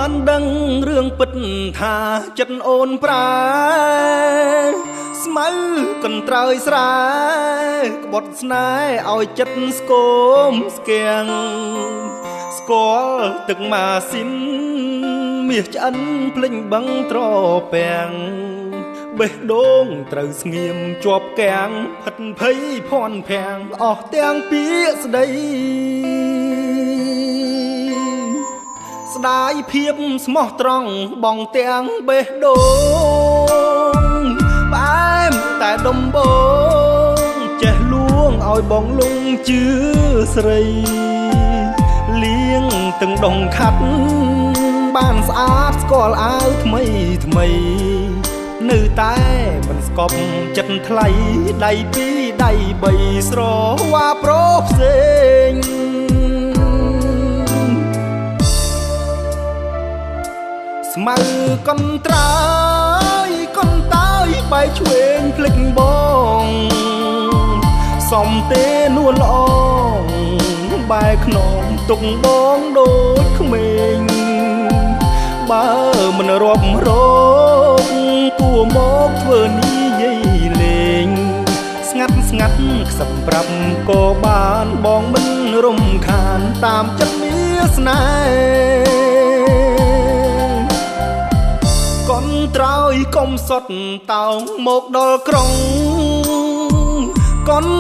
បានដឹងរឿងពិតថាចិត្តអូនប្រែស្មៅកន្ត្រើយស្រែក្បត់ស្នេហ៍ឲ្យចិត្តស្គមស្គាំងស្គាល់ទឹកម៉ាស៊ីនមាសឆ្អិនភ្លេញបឹងត្រពាំងបេះដូងត្រូវស្ងៀមជាប់កាំងផិតភ័យភ័ន្តភាំងអស់ទាំងពាក្យស្ដីស្ដាយភាពស្មោះត្រង់បងទាំងបេះដូងផ្អែមតែដំបងចេះលួងឲ្យបងលងជឿស្រីលៀងទាំងដងខាត់បានស្អាតស្គាល់អាវថ្មីថ្មីនៅតែមិនស្កប់ចិត្តថ្លៃដៃពីរដៃបីស្រវ៉ាប្រុសផ្សេងស្មៅកន្ត្រើយកន្តាយបែកឆ្វេងភ្លេចបងសំទេនួនល្អងបែកខ្នងទុកបងដូចក្មេងបើមិនរាប់រកគួរមកធ្វើនិយាយលេងស្ងាត់ស្ងាត់ខ្សឹបប្រាប់ក៏បានបងមិនរំខានតាមចិត្តមានស្នេហ៍កន្ត្រើយកុំសុតតោងមកដល់ក្រុងកន្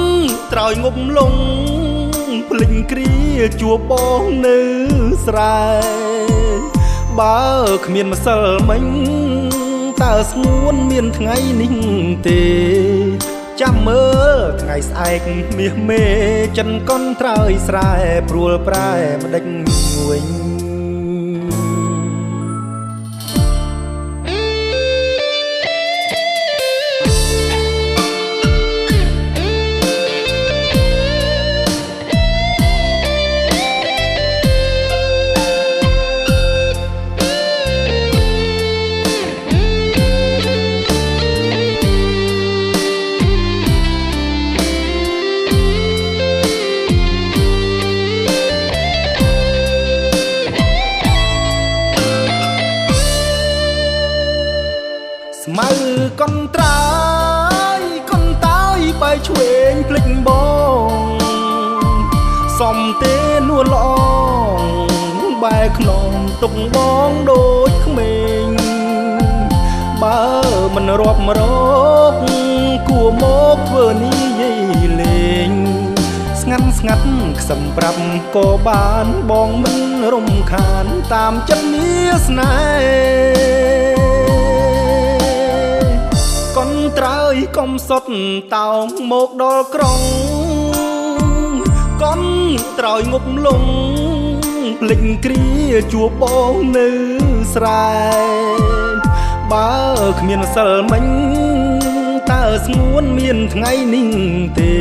ត្រើយងប់លងភ្លេចគ្រាជួបបងនៅស្រែបើគ្មានម្សិលមិញតើស្ងួនមានថ្ងៃនេះទេចាំមើលថ្ងៃស្អែកមាសមេចិនកន្ត្រើយស្រែព្រួលប្រែម្ដេចវិញស្មៅកន្ត្រើយកន្តាយបែកឆ្វេងភ្លេចបងសំទេនួនល្អងបែកខ្នងទុកបងដូចក្មេងបើមិនរាប់រកគួរមកធ្វើនិយាយលេងស្ងាត់ស្ងាត់ខ្សឹមប្រាប់ក៏បានបងមិនរំខានតាមចិត្តមានស្នេហ៍កន្ត្រើយកុំសុតតោងមកដល់ក្រុងកន្ត្រើយងប់លងភ្លេចគ្រាជួបបងនៅស្រែបើគ្មានសិលមិញតើស្ងួនមានថ្ងៃនេះទេ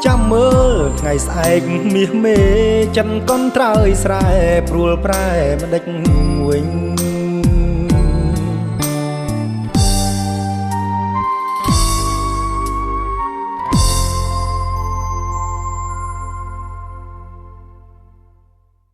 ចាំមើលថ្ងៃស្អែកមាសមេចិនកន្ត្រើយស្រែព្រួលប្រែម្ដេចវិញ